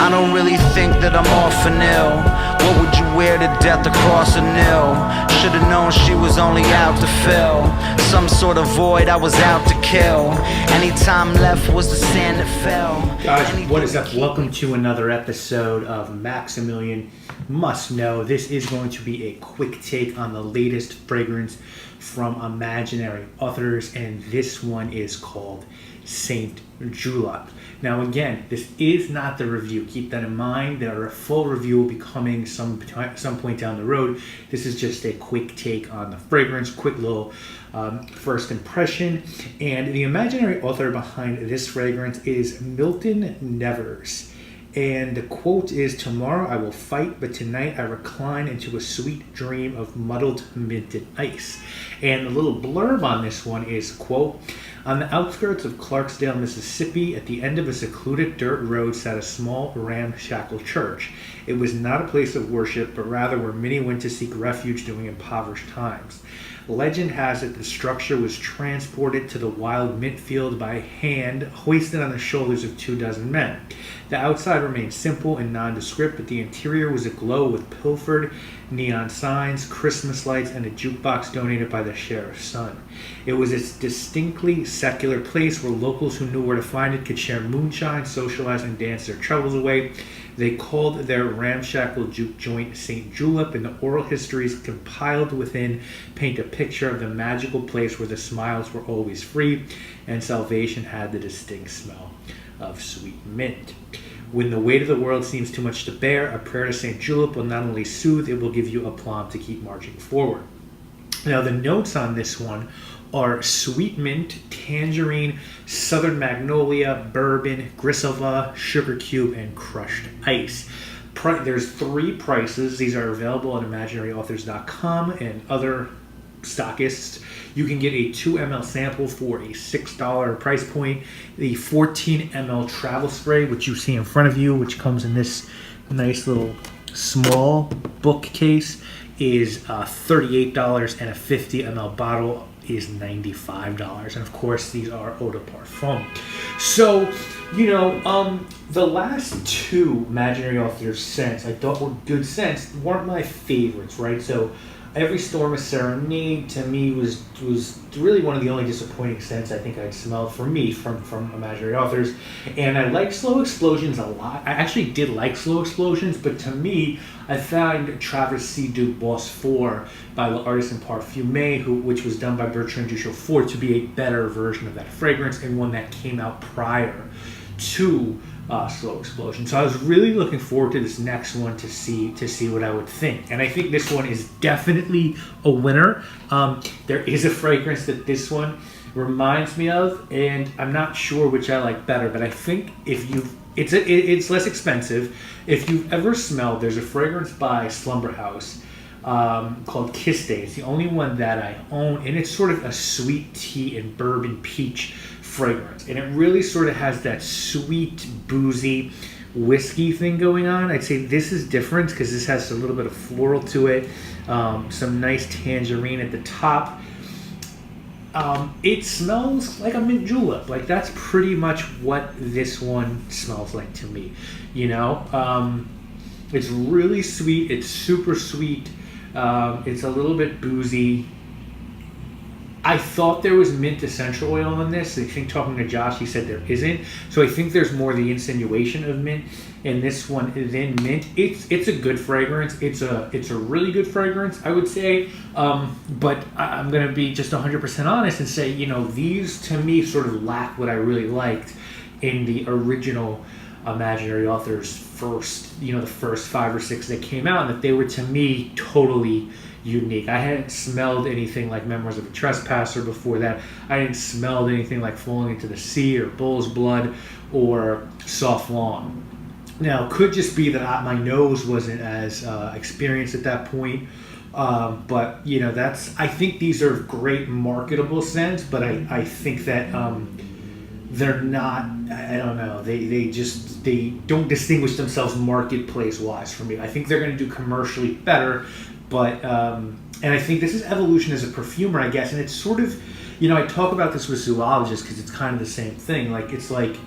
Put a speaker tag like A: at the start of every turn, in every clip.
A: I don't really think that I'm often ill. What would you wear to death across a nil? Should've known she was only out to fill some sort of void I was out to kill. Any time left was the sand that fell.
B: Guys, what is up? Welcome to another episode of Maximilian Must Know. This is going to be a quick take on the latest fragrance from Imaginary Authors, and this one is called Saint Julep. Now again, this is not the review. Keep that in mind. A full review will be coming some point down the road. This is just a quick take on the fragrance, quick little first impression. And the imaginary author behind this fragrance is Milton Nevers. And the quote is, "Tomorrow I will fight, but tonight I recline into a sweet dream of muddled minted ice." And the little blurb on this one is, quote, "On the outskirts of Clarksdale, Mississippi, at the end of a secluded dirt road sat a small ramshackle church. It was not a place of worship, but rather where many went to seek refuge during impoverished times. Legend has it the structure was transported to the wild mint field by hand, hoisted on the shoulders of 24 men. The outside remained simple and nondescript, but the interior was aglow with pilfered neon signs, Christmas lights, and a jukebox donated by the sheriff's son. It was a distinctly secular place where locals who knew where to find it could share moonshine, socialize, and dance their troubles away. They called their ramshackle juke joint St. Julep, and the oral histories compiled within paint a picture of the magical place where the smiles were always free and salvation had the distinct smell of sweet mint. When the weight of the world seems too much to bear, a prayer to St. Julep will not only soothe, it will give you aplomb to keep marching forward." Now the notes on this one are sweet mint, tangerine, southern magnolia, bourbon, grissova, sugar cube, and crushed ice. There's 3 prices. These are available at imaginaryauthors.com and other stockists. You can get a 2 ml sample for a $6 price point. The 14 ml travel spray, which you see in front of you, which comes in this nice little small bookcase, is $38, and a 50 ml bottle is $95. And of course, these are eau de parfum. So, the last 2 Imaginary Authors scents I thought were good scents, weren't my favorites, right? So Every Storm a Serenade to me was really one of the only disappointing scents I think I'd smelled for me from Imaginary Authors. And I like Slow Explosions a lot. I actually did like Slow Explosions, but to me, I found Travis C. Duke Boss 4 by L'Artisan Parfumé, which was done by Bertrand Duchaufour, to be a better version of that fragrance and one that came out prior to Slow Explosion. So I was really looking forward to this next one to see what I would think. And I think this one is definitely a winner. There is a fragrance that this one reminds me of, and I'm not sure which I like better, but I think it's less expensive. If you've ever smelled, there's a fragrance by Slumber House called Kiss Day. It's the only one that I own, and it's sort of a sweet tea and bourbon peach fragrance, and it really sort of has that sweet, boozy whiskey thing going on. I'd say this is different because this has a little bit of floral to it, some nice tangerine at the top. It smells like a mint julep. Like, that's pretty much what this one smells like to me. It's really sweet. It's super sweet. It's a little bit boozy. I thought there was mint essential oil in this. I think talking to Josh, he said there isn't. So I think there's more the insinuation of mint in this one than mint. It's a good fragrance. It's a really good fragrance, I would say. But I'm going to be just 100% honest and say, these to me sort of lack what I really liked in the original Imaginary Authors first, the first 5 or 6 that came out, and that they were to me totally unique. I hadn't smelled anything like Memoirs of a Trespasser before that. I hadn't smelled anything like Falling into the Sea or Bull's Blood or Soft Lawn. Now, it could just be that my nose wasn't as experienced at that point. But I think these are great marketable scents, but I think that they're not, I don't know, they don't distinguish themselves marketplace wise for me. I think they're going to do commercially better, but and I think this is evolution as a perfumer, I guess, and it's sort of, I talk about this with zoologists because it's kind of the same thing. Like, it's like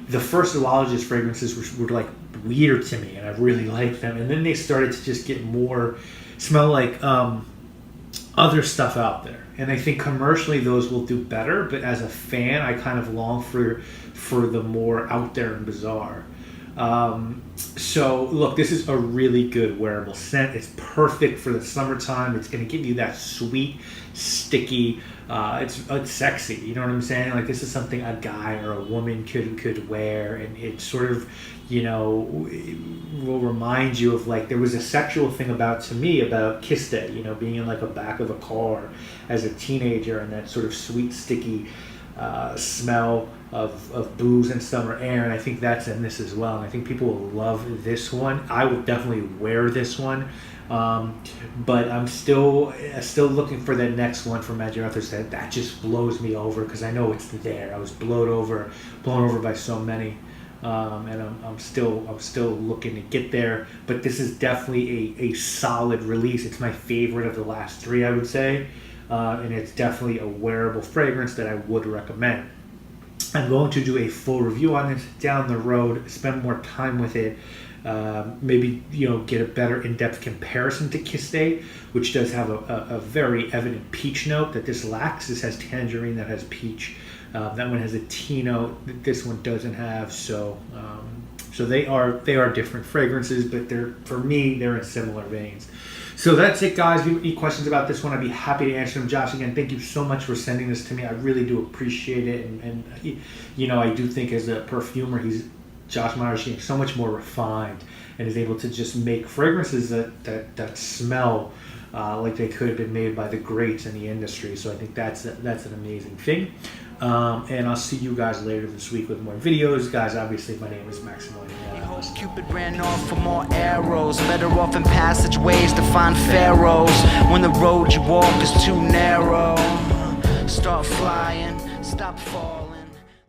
B: the first zoologist fragrances were like weird to me, and I really like them. And then they started to just get more, smell like other stuff out there. And I think commercially those will do better, but as a fan, I kind of long for the more out there and bizarre. So look, this is a really good wearable scent. It's perfect for the summertime. It's going to give you that sweet, sticky, it's sexy. You know what I'm saying? Like, this is something a guy or a woman could wear, and it sort of, you know, will remind you of, like, there was a sexual thing to me about Kiss Day, you know, being in like a back of a car as a teenager, and that sort of sweet, sticky smell of booze and summer air, and I think that's in this as well. And I think people will love this one. I will definitely wear this one, but I'm still looking for that next one from Magic Authors that just blows me over, because I know it's there. I was blown over by so many, and I'm still looking to get there. But this is definitely a solid release. It's my favorite of the last three, I would say. And it's definitely a wearable fragrance that I would recommend. I'm going to do a full review on it down the road, spend more time with it, maybe, you know, get a better in-depth comparison to Kiss Day, which does have a very evident peach note that this lacks. This has tangerine, that has peach. That one has a tea note that this one doesn't have. So they are different fragrances, but for me they're in similar veins. So that's it, guys. If you have any questions about this one, I'd be happy to answer them. Josh, again, thank you so much for sending this to me. I really do appreciate it. And you know, I do think as a perfumer, Josh Myers is so much more refined and is able to just make fragrances that smell like they could have been made by the greats in the industry. So I think that's an amazing thing. And I'll see you guys later this week with more videos. Guys, obviously, my name is Maximilian.
A: Cupid ran off for more arrows, better off in passageways to find pharaohs. When the road you walk is too narrow, start flying, stop falling.